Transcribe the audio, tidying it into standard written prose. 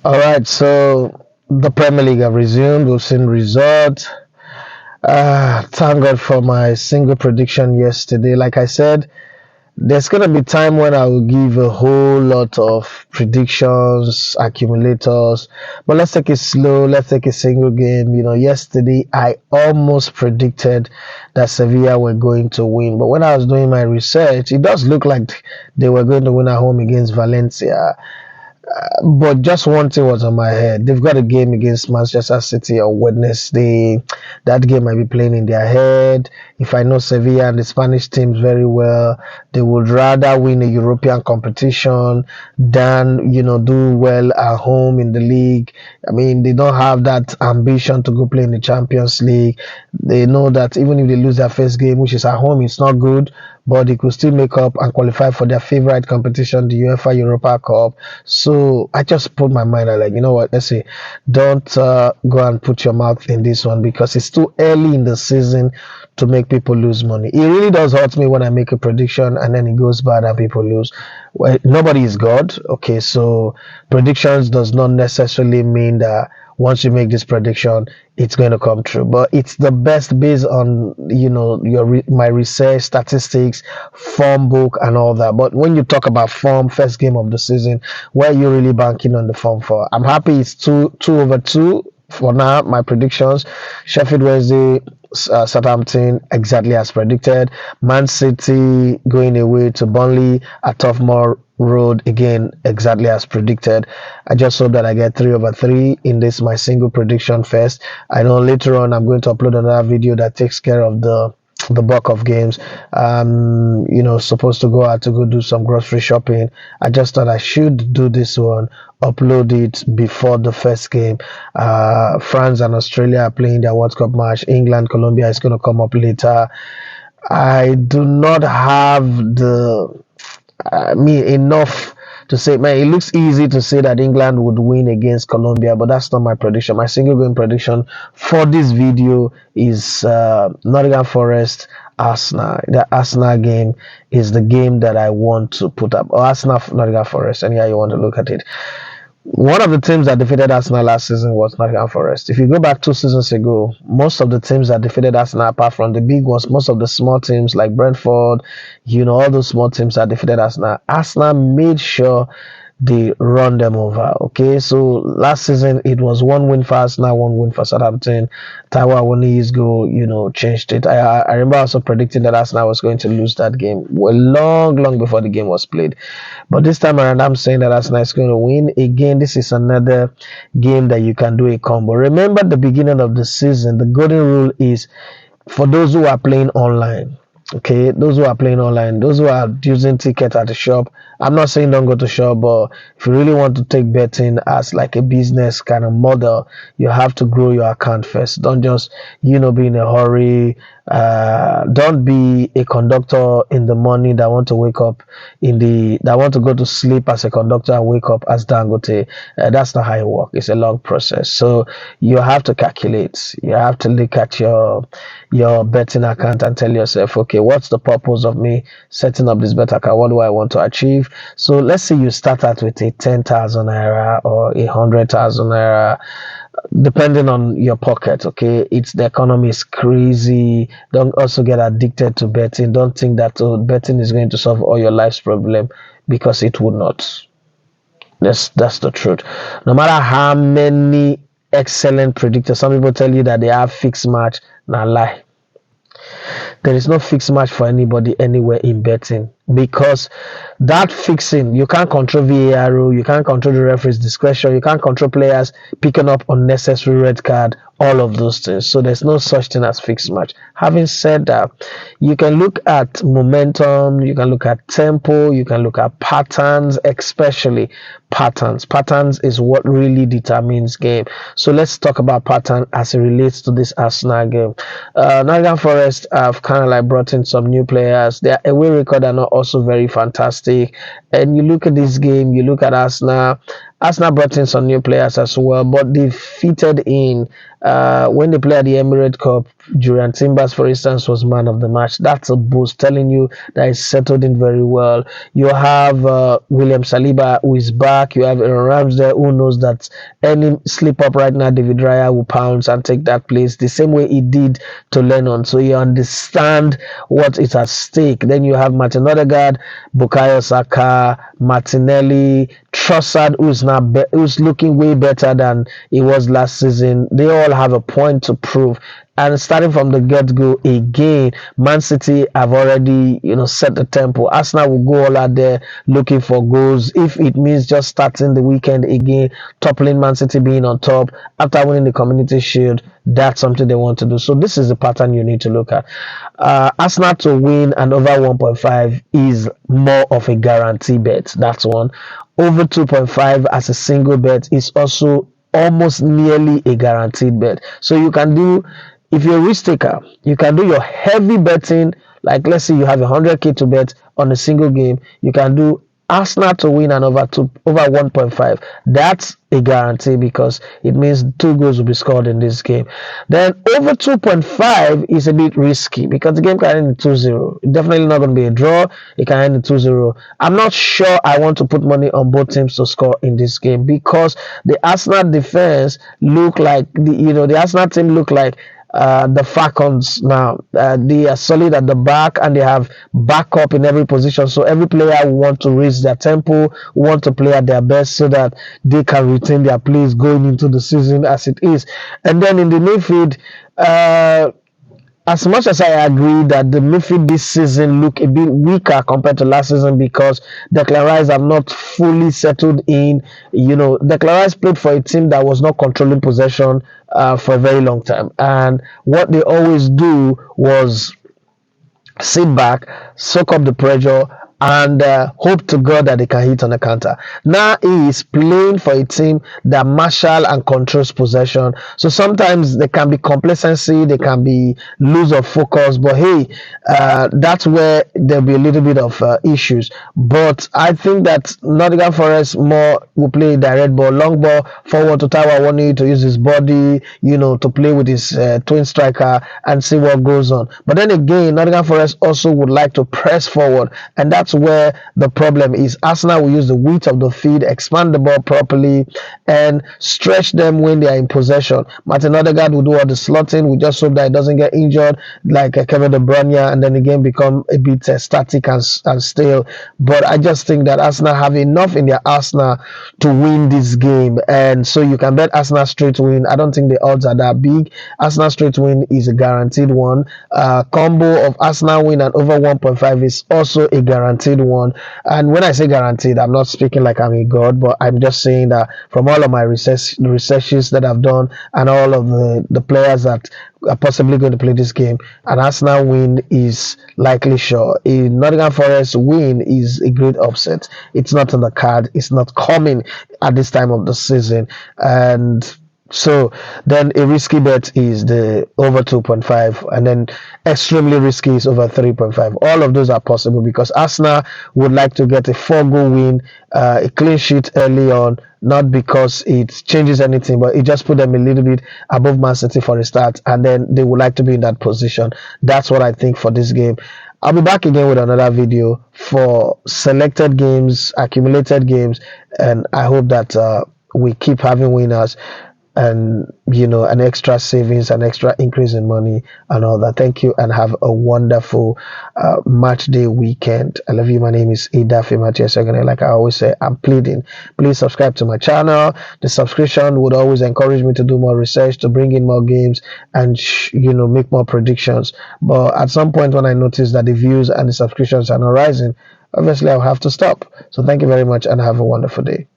All right, so the Premier League have resumed. We've seen results. Thank God for my single prediction yesterday. Like I said, there's gonna be time when I will give a whole lot of predictions, accumulators. But let's take it slow. Let's take a single game. Yesterday I almost predicted that Sevilla were going to win. But when I was doing my research, it does look like they were going to win at home against Valencia. But just one thing was on my head. They've got a game against Manchester City on Wednesday. That game might be playing in their head. If I know Sevilla and the Spanish teams very well, they would rather win a European competition than, do well at home in the league. I mean, they don't have that ambition to go play in the Champions League. They know that even if they lose their first game, which is at home, it's not good, but they could still make up and qualify for their favorite competition, the UEFA Europa Cup. So I just put my mind, like, you know what, let's say, don't go and put your mouth in this one because it's too early in the season to make people lose money. It really does hurt me when I make a prediction and then it goes bad and people lose. Well, nobody is God. Okay, so predictions does not necessarily mean that once you make this prediction, it's going to come true. But it's the best based on my research, statistics, form book, and all that. But when you talk about form, first game of the season, where are you really banking on the form for? I'm happy it's two over two for now. My predictions: Sheffield Wednesday, Southampton, exactly as predicted. Man City going away to Burnley at Toughmore Road again, exactly as predicted. I just hope that I get 3 over 3 in this my single prediction first. I know later on I'm going to upload another video that takes care of the bulk of games. Supposed to go out to go do some grocery shopping. I just thought I should do this one, upload it before the first game. France and Australia are playing their World Cup match. England, Colombia is going to come up later. I do not have enough to say, man, it looks easy to say that England would win against Colombia, but that's not my prediction. My single game prediction for this video is Nottingham Forest Arsenal. The Arsenal game is the game that I want to put up. Or Arsenal Nottingham Forest, anyhow you want to look at it. One of the teams that defeated Arsenal last season was Nottingham Forest. If you go back 2 seasons ago, most of the teams that defeated Arsenal, apart from the big ones, most of the small teams like Brentford, all those small teams that defeated Arsenal, Arsenal made sure they run them over. Okay, so last season it was 1 win for Arsenal, 1 win for Southampton. Taiwo Awoniyi's goal, changed it. I remember also predicting that Arsenal was going to lose that game well, long before the game was played. But this time around, I'm saying that Arsenal is going to win. Again, this is another game that you can do a combo. Remember the beginning of the season, the golden rule is for those who are playing online. Okay, those who are playing online, those who are using ticket at the shop. I'm not saying don't go to shop, but if you really want to take betting as like a business kind of model, you have to grow your account first. Don't just be in a hurry. Don't be a conductor in the morning that want to wake up that want to go to sleep as a conductor and wake up as Dangote. That's not how it works. It's a long process. So you have to calculate. You have to look at your betting account and tell yourself, okay, what's the purpose of me setting up this bet account? What do I want to achieve? So let's say you start out with a 10,000 naira or 100,000 naira, depending on your pocket. Okay, it's the economy is crazy. Don't also get addicted to betting. Don't think that betting is going to solve all your life's problem, because it would not. That's the truth. No matter how many excellent predictors, some people tell you that they have fixed match. Nah, lie. There is no fixed match for anybody anywhere in betting, because that fixing, you can't control VAR, you can't control the referee's discretion, you can't control players picking up unnecessary red card, all of those things. So there's no such thing as fixed match. Having said that, you can look at momentum, you can look at tempo, you can look at patterns, especially patterns. Patterns is what really determines game. So let's talk about pattern as it relates to this Arsenal game. Nottingham Forest have kind of like brought in some new players. Their away record are not also very fantastic. And you look at this game, you look at Arsenal. Arsenal brought in some new players as well, but they fitted in When they play at the Emirates Cup, Julian Timbers, for instance, was man of the match. That's a boost, telling you that he's settled in very well. You have William Saliba, who is back. You have Aaron Ramsdale, who knows that any slip up right now, David Raya will pounce and take that place the same way he did to Lennon. So you understand what is at stake. Then you have Martin Odegaard, Bukayo Saka, Martinelli, Trossard, who's looking way better than he was last season. They all have a point to prove. And starting from the get-go again, Man City have already, set the tempo. Arsenal will go all out there looking for goals. If it means just starting the weekend again, toppling Man City being on top after winning the Community Shield, that's something they want to do. So this is the pattern you need to look at. Arsenal to win and over 1.5 is more of a guarantee bet. That's one. Over 2.5 as a single bet is also almost nearly a guaranteed bet. So you can do, if you're a risk taker, you can do your heavy betting. Like, let's say you have 100k to bet on a single game, you can do Arsenal to win and over 1.5. That's a guarantee because it means 2 goals will be scored in this game. Then over 2.5 is a bit risky because the game can end in 2-0. It's definitely not going to be a draw. It can end in 2-0. I'm not sure I want to put money on both teams to score in this game because the Arsenal defense look like the Arsenal team look like the Falcons now. They are solid at the back and they have backup in every position. So every player want to raise their tempo, want to play at their best so that they can retain their place going into the season as it is. And then in the midfield, as much as I agree that the midfield this season look a bit weaker compared to last season because Declan Rice have not fully settled in. Declan Rice played for a team that was not controlling possession for a very long time. And what they always do was sit back, soak up the pressure, and hope to God that they can hit on the counter. Now he is playing for a team that marshal and controls possession. So sometimes there can be complacency, there can be lose of focus. But hey, that's where there'll be a little bit of issues. But I think that Nottingham Forest more will play direct ball, long ball forward to Taiwo Awoniyi to use his body, to play with his twin striker and see what goes on. But then again, Nottingham Forest also would like to press forward, and that's where the problem is. Arsenal will use the width of the field, expand the ball properly, and stretch them when they are in possession. Martin Odegaard will do all the slotting. We just hope that he doesn't get injured like Kevin De Bruyne, and then again become a bit static and stale. But I just think that Arsenal have enough in their Arsenal to win this game, and so you can bet Arsenal straight win. I don't think the odds are that big. Arsenal straight win is a guaranteed one. Combo of Arsenal win and over 1.5 is also a guaranteed one. And when I say guaranteed, I'm not speaking like I'm a god, but I'm just saying that from all of my researches that I've done and all of the players that are possibly going to play this game, an Arsenal win is likely sure. A Nottingham Forest win is a great upset. It's not on the card. It's not coming at this time of the season. And so then a risky bet is the over 2.5, and then extremely risky is over 3.5. All of those are possible because Arsenal would like to get a 4-goal win, a clean sheet early on, not because it changes anything, but it just put them a little bit above Man City for a start, and then they would like to be in that position. That's what I think for this game. I'll be back again with another video for selected games, accumulated games, and I hope that we keep having winners and an extra savings, an extra increase in money and all that. Thank you and have a wonderful match day weekend. I love you. My name is Idafe Matthias. Like I always say, I'm pleading, please subscribe to my channel. The subscription would always encourage me to do more research, to bring in more games and make more predictions. But at some point when I notice that the views and the subscriptions are not rising, obviously I'll have to stop. So thank you very much and have a wonderful day.